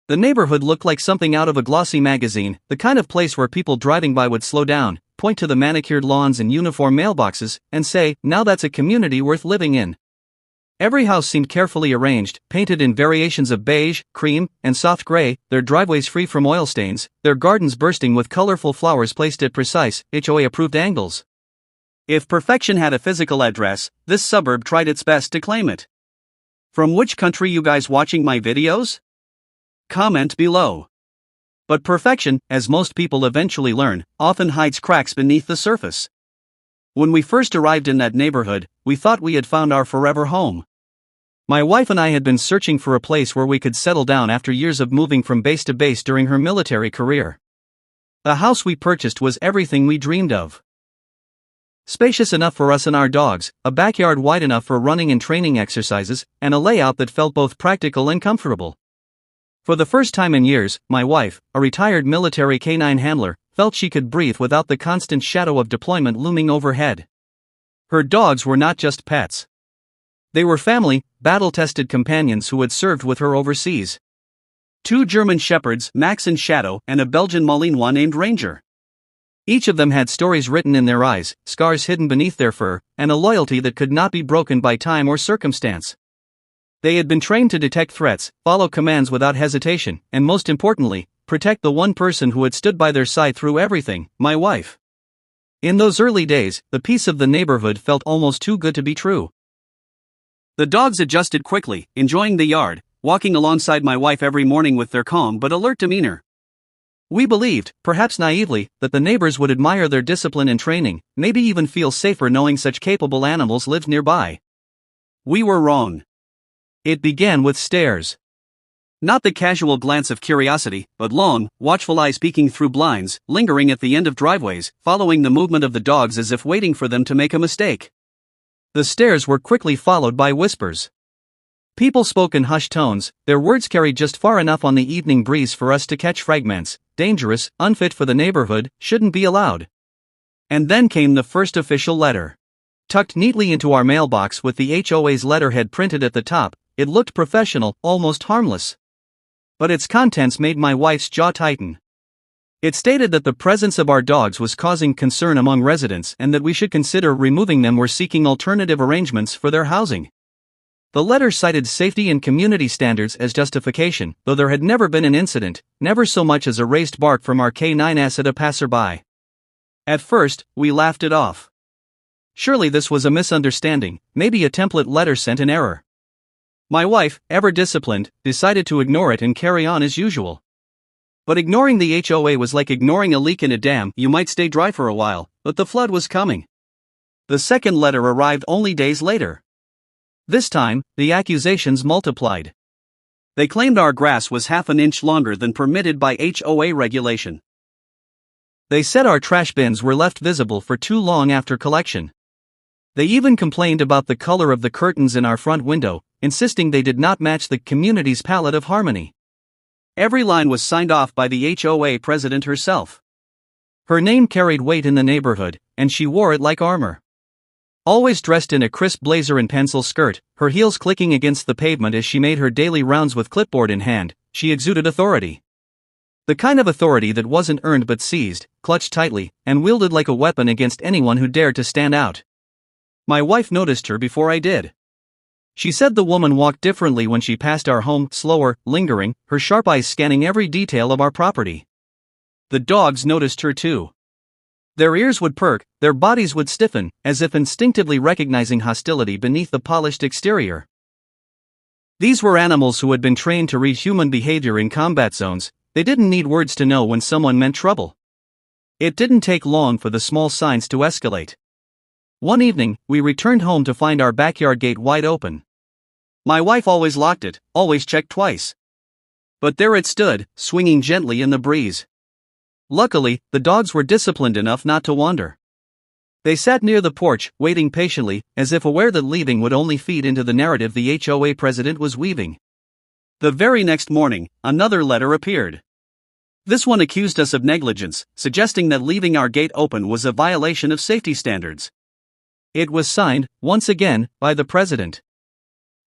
The neighborhood looked like something out of a glossy magazine, the kind of place where people driving by would slow down, point to the manicured lawns and uniform mailboxes, and say, "Now that's a community worth living in." Every house seemed carefully arranged, painted in variations of beige, cream, and soft gray, their driveways free from oil stains, their gardens bursting with colorful flowers placed at precise, HOA-approved angles. If perfection had a physical address, this suburb tried its best to claim it. From which country you guys watching my videos? Comment below. But perfection, as most people eventually learn, often hides cracks beneath the surface. When we first arrived in that neighborhood, we thought we had found our forever home. My wife and I had been searching for a place where we could settle down after years of moving from base to base during her military career. The house we purchased was everything we dreamed of. Spacious enough for us and our dogs, a backyard wide enough for running and training exercises, and a layout that felt both practical and comfortable. For the first time in years, my wife, a retired military K9 handler, felt she could breathe without the constant shadow of deployment looming overhead. Her dogs were not just pets. They were family, battle-tested companions who had served with her overseas. 2 German Shepherds, Max and Shadow, and a Belgian Malinois named Ranger. Each of them had stories written in their eyes, scars hidden beneath their fur, and a loyalty that could not be broken by time or circumstance. They had been trained to detect threats, follow commands without hesitation, and most importantly, protect the one person who had stood by their side through everything, my wife. In those early days, the peace of the neighborhood felt almost too good to be true. The dogs adjusted quickly, enjoying the yard, walking alongside my wife every morning with their calm but alert demeanor. We believed, perhaps naively, that the neighbors would admire their discipline and training, maybe even feel safer knowing such capable animals lived nearby. We were wrong. It began with stares. Not the casual glance of curiosity, but long, watchful eyes peeking through blinds, lingering at the end of driveways, following the movement of the dogs as if waiting for them to make a mistake. The stares were quickly followed by whispers. People spoke in hushed tones, their words carried just far enough on the evening breeze for us to catch fragments: dangerous, unfit for the neighborhood, shouldn't be allowed. And then came the first official letter. Tucked neatly into our mailbox with the HOA's letterhead printed at the top, it looked professional, almost harmless. But its contents made my wife's jaw tighten. It stated that the presence of our dogs was causing concern among residents and that we should consider removing them or seeking alternative arrangements for their housing. The letter cited safety and community standards as justification, though there had never been an incident, never so much as a raised bark from our K9s at a passerby. At first, we laughed it off. Surely this was a misunderstanding, maybe a template letter sent in error. My wife, ever disciplined, decided to ignore it and carry on as usual. But ignoring the HOA was like ignoring a leak in a dam. You might stay dry for a while, but the flood was coming. The second letter arrived only days later. This time, the accusations multiplied. They claimed our grass was half an inch longer than permitted by HOA regulation. They said our trash bins were left visible for too long after collection. They even complained about the color of the curtains in our front window, insisting they did not match the community's palette of harmony. Every line was signed off by the HOA president herself. Her name carried weight in the neighborhood, and she wore it like armor. Always dressed in a crisp blazer and pencil skirt, her heels clicking against the pavement as she made her daily rounds with clipboard in hand, she exuded authority. The kind of authority that wasn't earned but seized, clutched tightly, and wielded like a weapon against anyone who dared to stand out. My wife noticed her before I did. She said the woman walked differently when she passed our home, slower, lingering, her sharp eyes scanning every detail of our property. The dogs noticed her too. Their ears would perk, their bodies would stiffen, as if instinctively recognizing hostility beneath the polished exterior. These were animals who had been trained to read human behavior in combat zones. They didn't need words to know when someone meant trouble. It didn't take long for the small signs to escalate. One evening, we returned home to find our backyard gate wide open. My wife always locked it, always checked twice. But there it stood, swinging gently in the breeze. Luckily, the dogs were disciplined enough not to wander. They sat near the porch, waiting patiently, as if aware that leaving would only feed into the narrative the HOA president was weaving. The very next morning, another letter appeared. This one accused us of negligence, suggesting that leaving our gate open was a violation of safety standards. It was signed, once again, by the president.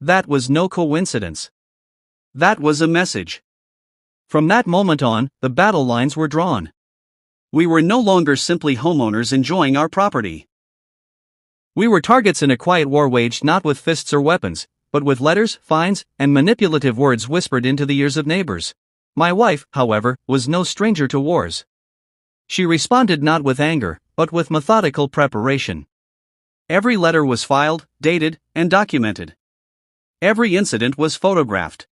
That was no coincidence. That was a message. From that moment on, the battle lines were drawn. We were no longer simply homeowners enjoying our property. We were targets in a quiet war waged not with fists or weapons, but with letters, fines, and manipulative words whispered into the ears of neighbors. My wife, however, was no stranger to wars. She responded not with anger, but with methodical preparation. Every letter was filed, dated, and documented. Every incident was photographed.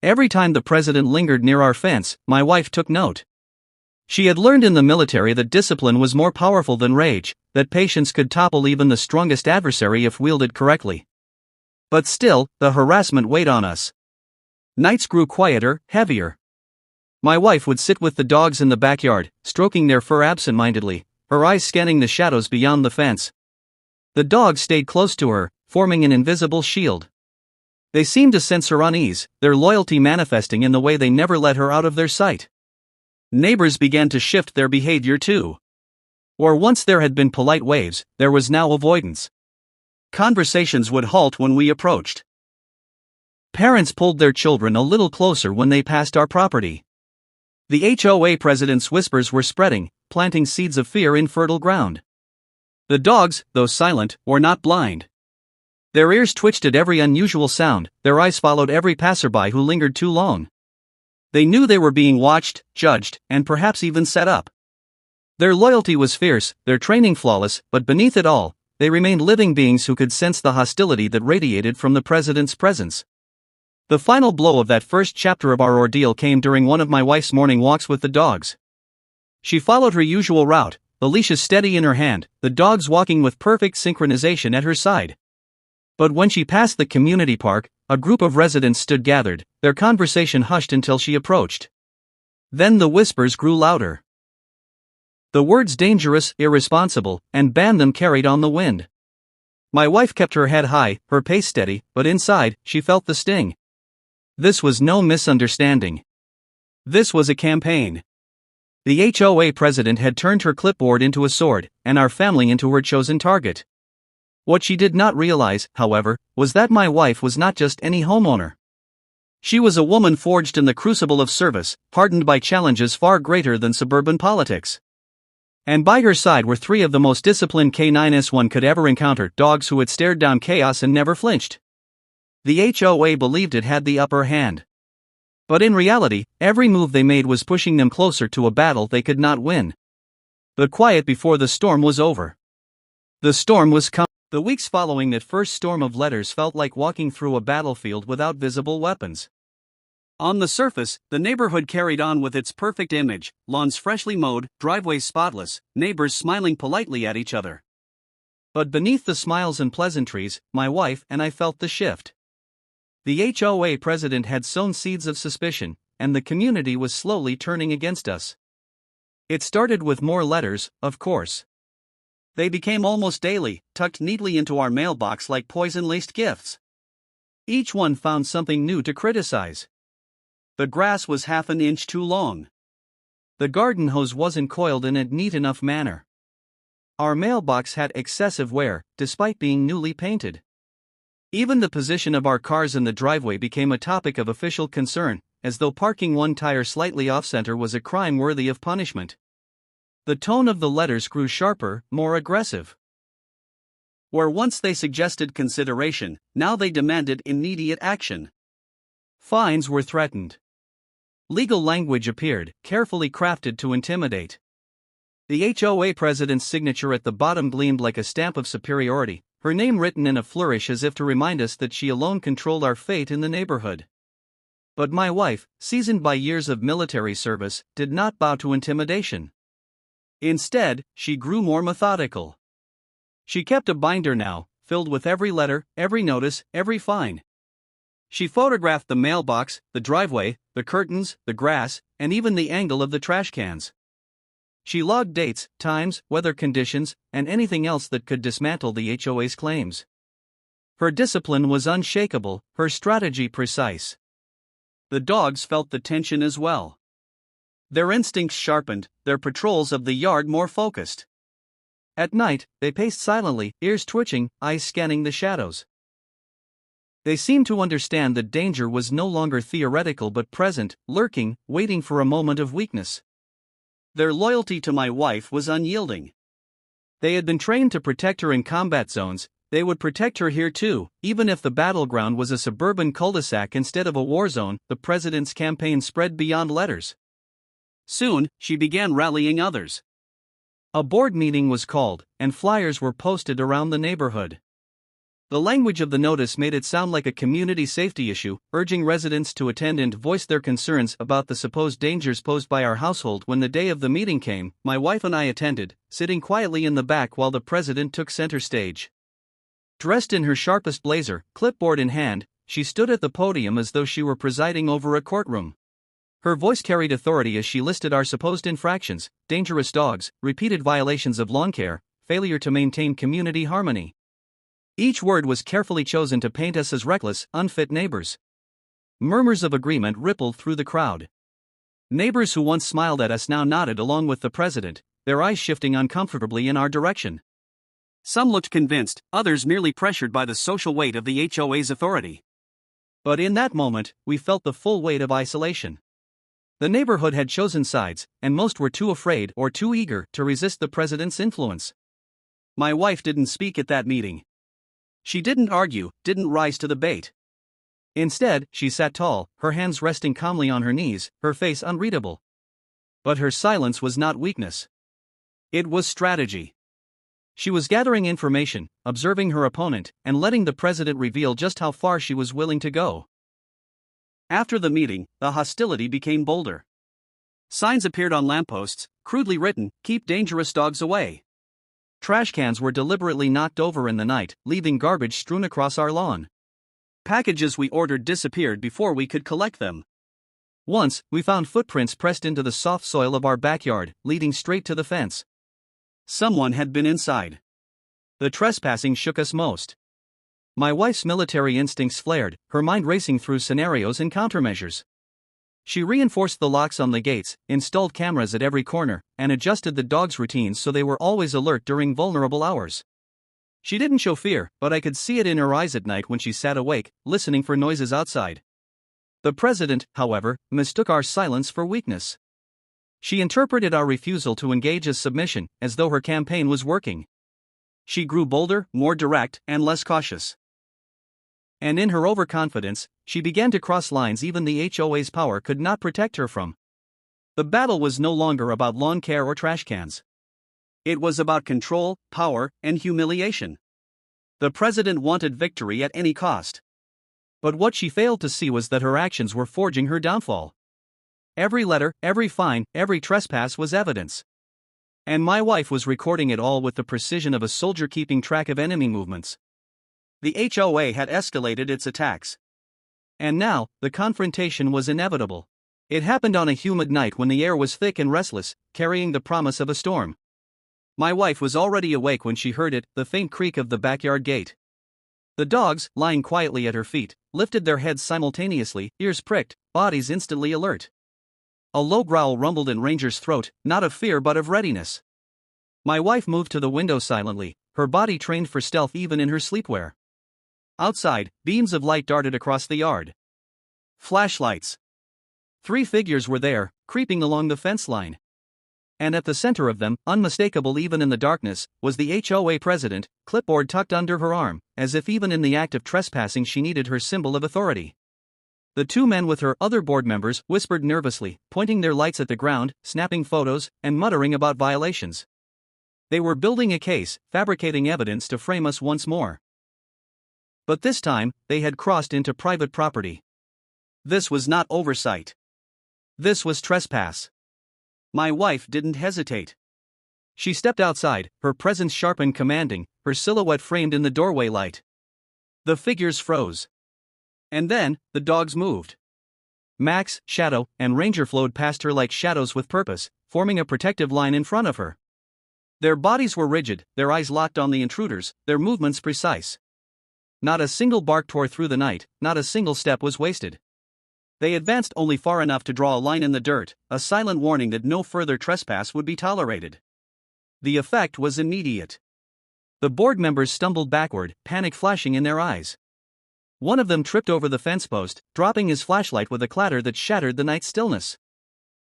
Every time the president lingered near our fence, my wife took note. She had learned in the military that discipline was more powerful than rage, that patience could topple even the strongest adversary if wielded correctly. But still, the harassment weighed on us. Nights grew quieter, heavier. My wife would sit with the dogs in the backyard, stroking their fur absent-mindedly, her eyes scanning the shadows beyond the fence. The dogs stayed close to her, forming an invisible shield. They seemed to sense her unease, their loyalty manifesting in the way they never let her out of their sight. Neighbors began to shift their behavior too. Where once there had been polite waves, there was now avoidance. Conversations would halt when we approached. Parents pulled their children a little closer when they passed our property. The HOA president's whispers were spreading, planting seeds of fear in fertile ground. The dogs, though silent, were not blind. Their ears twitched at every unusual sound, their eyes followed every passerby who lingered too long. They knew they were being watched, judged, and perhaps even set up. Their loyalty was fierce, their training flawless, but beneath it all, they remained living beings who could sense the hostility that radiated from the president's presence. The final blow of that first chapter of our ordeal came during one of my wife's morning walks with the dogs. She followed her usual route, the leashes steady in her hand, the dogs walking with perfect synchronization at her side. But when she passed the community park, a group of residents stood gathered, their conversation hushed until she approached. Then the whispers grew louder. The words dangerous, irresponsible, and ban them carried on the wind. My wife kept her head high, her pace steady, but inside, she felt the sting. This was no misunderstanding. This was a campaign. The HOA president had turned her clipboard into a sword, and our family into her chosen target. What she did not realize, however, was that my wife was not just any homeowner. She was a woman forged in the crucible of service, hardened by challenges far greater than suburban politics. And by her side were three of the most disciplined K9s one could ever encounter, dogs who had stared down chaos and never flinched. The HOA believed it had the upper hand. But in reality, every move they made was pushing them closer to a battle they could not win. The quiet before the storm was over. The storm was coming. The weeks following that first storm of letters felt like walking through a battlefield without visible weapons. On the surface, the neighborhood carried on with its perfect image, lawns freshly mowed, driveways spotless, neighbors smiling politely at each other. But beneath the smiles and pleasantries, my wife and I felt the shift. The HOA president had sown seeds of suspicion, and the community was slowly turning against us. It started with more letters, of course. They became almost daily, tucked neatly into our mailbox like poison-laced gifts. Each one found something new to criticize. The grass was half an inch too long. The garden hose wasn't coiled in a neat enough manner. Our mailbox had excessive wear, despite being newly painted. Even the position of our cars in the driveway became a topic of official concern, as though parking one tire slightly off-center was a crime worthy of punishment. The tone of the letters grew sharper, more aggressive. Where once they suggested consideration, now they demanded immediate action. Fines were threatened. Legal language appeared, carefully crafted to intimidate. The HOA president's signature at the bottom gleamed like a stamp of superiority, her name written in a flourish as if to remind us that she alone controlled our fate in the neighborhood. But my wife, seasoned by years of military service, did not bow to intimidation. Instead, she grew more methodical. She kept a binder now, filled with every letter, every notice, every fine. She photographed the mailbox, the driveway, the curtains, the grass, and even the angle of the trash cans. She logged dates, times, weather conditions, and anything else that could dismantle the HOA's claims. Her discipline was unshakable, her strategy precise. The dogs felt the tension as well. Their instincts sharpened, their patrols of the yard more focused. At night, they paced silently, ears twitching, eyes scanning the shadows. They seemed to understand that danger was no longer theoretical but present, lurking, waiting for a moment of weakness. Their loyalty to my wife was unyielding. They had been trained to protect her in combat zones. They would protect her here too, even if the battleground was a suburban cul-de-sac instead of a war zone. The president's campaign spread beyond letters. Soon, she began rallying others. A board meeting was called, and flyers were posted around the neighborhood. The language of the notice made it sound like a community safety issue, urging residents to attend and voice their concerns about the supposed dangers posed by our household. When the day of the meeting came, my wife and I attended, sitting quietly in the back while the president took center stage. Dressed in her sharpest blazer, clipboard in hand, she stood at the podium as though she were presiding over a courtroom. Her voice carried authority as she listed our supposed infractions: dangerous dogs, repeated violations of lawn care, failure to maintain community harmony. Each word was carefully chosen to paint us as reckless, unfit neighbors. Murmurs of agreement rippled through the crowd. Neighbors who once smiled at us now nodded along with the president, their eyes shifting uncomfortably in our direction. Some looked convinced, others merely pressured by the social weight of the HOA's authority. But in that moment, we felt the full weight of isolation. The neighborhood had chosen sides, and most were too afraid or too eager to resist the president's influence. My wife didn't speak at that meeting. She didn't argue, didn't rise to the bait. Instead, she sat tall, her hands resting calmly on her knees, her face unreadable. But her silence was not weakness. It was strategy. She was gathering information, observing her opponent, and letting the president reveal just how far she was willing to go. After the meeting, the hostility became bolder. Signs appeared on lampposts, crudely written, "Keep dangerous dogs away." Trash cans were deliberately knocked over in the night, leaving garbage strewn across our lawn. Packages we ordered disappeared before we could collect them. Once, we found footprints pressed into the soft soil of our backyard, leading straight to the fence. Someone had been inside. The trespassing shook us most. My wife's military instincts flared, her mind racing through scenarios and countermeasures. She reinforced the locks on the gates, installed cameras at every corner, and adjusted the dogs' routines so they were always alert during vulnerable hours. She didn't show fear, but I could see it in her eyes at night when she sat awake, listening for noises outside. The president, however, mistook our silence for weakness. She interpreted our refusal to engage as submission, as though her campaign was working. She grew bolder, more direct, and less cautious. And in her overconfidence, she began to cross lines even the HOA's power could not protect her from. The battle was no longer about lawn care or trash cans. It was about control, power, and humiliation. The president wanted victory at any cost. But what she failed to see was that her actions were forging her downfall. Every letter, every fine, every trespass was evidence. And my wife was recording it all with the precision of a soldier keeping track of enemy movements. The HOA had escalated its attacks. And now, the confrontation was inevitable. It happened on a humid night when the air was thick and restless, carrying the promise of a storm. My wife was already awake when she heard it, the faint creak of the backyard gate. The dogs, lying quietly at her feet, lifted their heads simultaneously, ears pricked, bodies instantly alert. A low growl rumbled in Ranger's throat, not of fear but of readiness. My wife moved to the window silently, her body trained for stealth even in her sleepwear. Outside, beams of light darted across the yard. Flashlights. 3 figures were there, creeping along the fence line. And at the center of them, unmistakable even in the darkness, was the HOA president, clipboard tucked under her arm, as if even in the act of trespassing she needed her symbol of authority. The 2 men with her other board members whispered nervously, pointing their lights at the ground, snapping photos, and muttering about violations. They were building a case, fabricating evidence to frame us once more. But this time, they had crossed into private property. This was not oversight. This was trespass. My wife didn't hesitate. She stepped outside, her presence sharp and commanding, her silhouette framed in the doorway light. The figures froze. And then, the dogs moved. Max, Shadow, and Ranger flowed past her like shadows with purpose, forming a protective line in front of her. Their bodies were rigid, their eyes locked on the intruders, their movements precise. Not a single bark tore through the night, not a single step was wasted. They advanced only far enough to draw a line in the dirt, a silent warning that no further trespass would be tolerated. The effect was immediate. The board members stumbled backward, panic flashing in their eyes. One of them tripped over the fence post, dropping his flashlight with a clatter that shattered the night's stillness.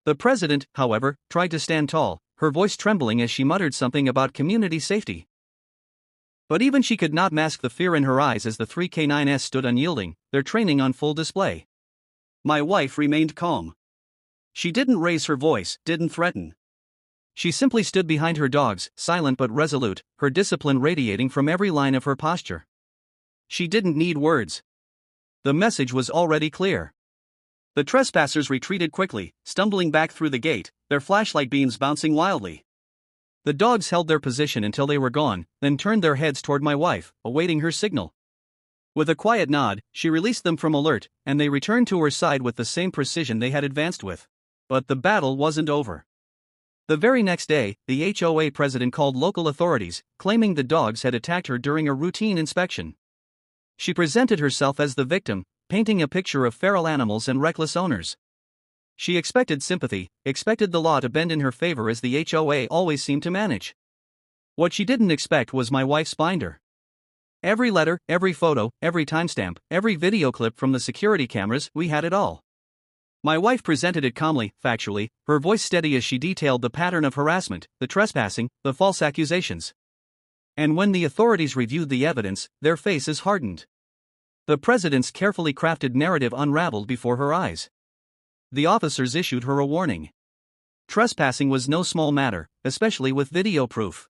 The president, however, tried to stand tall, her voice trembling as she muttered something about community safety. But even she could not mask the fear in her eyes as the three K9s stood unyielding, their training on full display. My wife remained calm. She didn't raise her voice, didn't threaten. She simply stood behind her dogs, silent but resolute, her discipline radiating from every line of her posture. She didn't need words. The message was already clear. The trespassers retreated quickly, stumbling back through the gate, their flashlight beams bouncing wildly. The dogs held their position until they were gone, then turned their heads toward my wife, awaiting her signal. With a quiet nod, she released them from alert, and they returned to her side with the same precision they had advanced with. But the battle wasn't over. The very next day, the HOA president called local authorities, claiming the dogs had attacked her during a routine inspection. She presented herself as the victim, painting a picture of feral animals and reckless owners. She expected sympathy, expected the law to bend in her favor as the HOA always seemed to manage. What she didn't expect was my wife's binder. Every letter, every photo, every timestamp, every video clip from the security cameras, we had it all. My wife presented it calmly, factually, her voice steady as she detailed the pattern of harassment, the trespassing, the false accusations. And when the authorities reviewed the evidence, their faces hardened. The president's carefully crafted narrative unraveled before her eyes. The officers issued her a warning. Trespassing was no small matter, especially with video proof.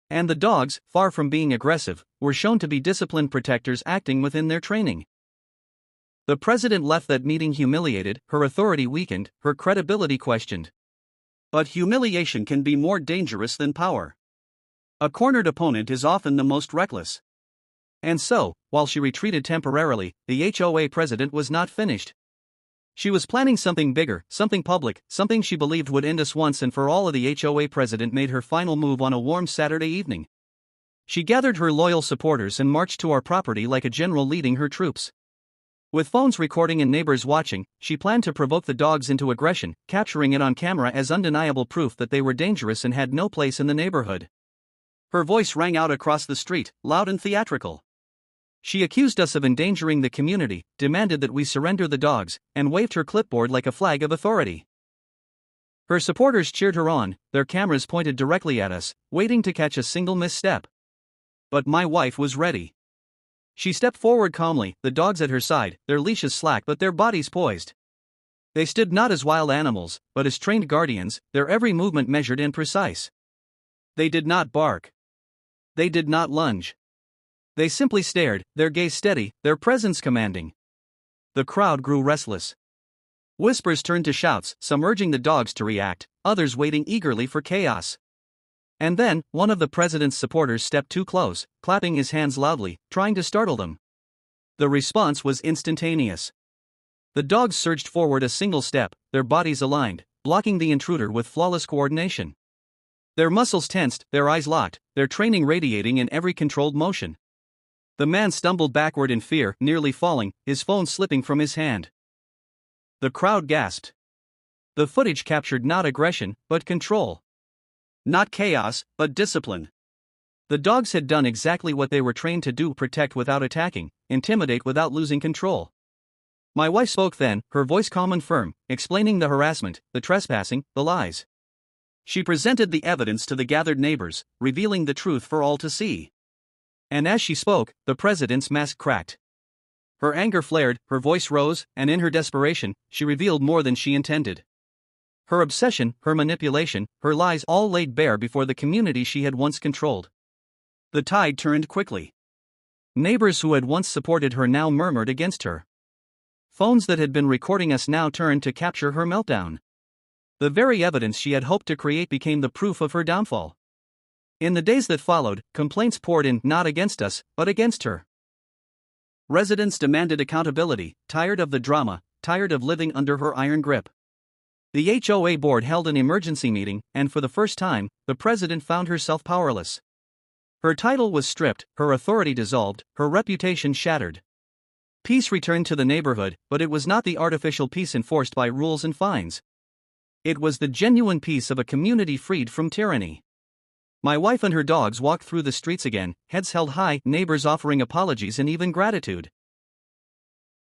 And the dogs, far from being aggressive, were shown to be disciplined protectors acting within their training. The president left that meeting humiliated, her authority weakened, her credibility questioned. But humiliation can be more dangerous than power. A cornered opponent is often the most reckless. And so, while she retreated temporarily, the HOA president was not finished. She was planning something bigger, something public, something she believed would end us once and for all. The HOA president made her final move on a warm Saturday evening. She gathered her loyal supporters and marched to our property like a general leading her troops. With phones recording and neighbors watching, she planned to provoke the dogs into aggression, capturing it on camera as undeniable proof that they were dangerous and had no place in the neighborhood. Her voice rang out across the street, loud and theatrical. She accused us of endangering the community, demanded that we surrender the dogs, and waved her clipboard like a flag of authority. Her supporters cheered her on, their cameras pointed directly at us, waiting to catch a single misstep. But my wife was ready. She stepped forward calmly, the dogs at her side, their leashes slack but their bodies poised. They stood not as wild animals, but as trained guardians, their every movement measured and precise. They did not bark. They did not lunge. They simply stared, their gaze steady, their presence commanding. The crowd grew restless. Whispers turned to shouts, some urging the dogs to react, others waiting eagerly for chaos. And then, one of the president's supporters stepped too close, clapping his hands loudly, trying to startle them. The response was instantaneous. The dogs surged forward a single step, their bodies aligned, blocking the intruder with flawless coordination. Their muscles tensed, their eyes locked, their training radiating in every controlled motion. The man stumbled backward in fear, nearly falling, his phone slipping from his hand. The crowd gasped. The footage captured not aggression, but control. Not chaos, but discipline. The dogs had done exactly what they were trained to do: protect without attacking, intimidate without losing control. My wife spoke then, her voice calm and firm, explaining the harassment, the trespassing, the lies. She presented the evidence to the gathered neighbors, revealing the truth for all to see. And as she spoke, the president's mask cracked. Her anger flared, her voice rose, and in her desperation, she revealed more than she intended. Her obsession, her manipulation, her lies all laid bare before the community she had once controlled. The tide turned quickly. Neighbors who had once supported her now murmured against her. Phones that had been recording us now turned to capture her meltdown. The very evidence she had hoped to create became the proof of her downfall. In the days that followed, complaints poured in, not against us, but against her. Residents demanded accountability, tired of the drama, tired of living under her iron grip. The HOA board held an emergency meeting, and for the first time, the president found herself powerless. Her title was stripped, her authority dissolved, her reputation shattered. Peace returned to the neighborhood, but it was not the artificial peace enforced by rules and fines. It was the genuine peace of a community freed from tyranny. My wife and her dogs walked through the streets again, heads held high, neighbors offering apologies and even gratitude.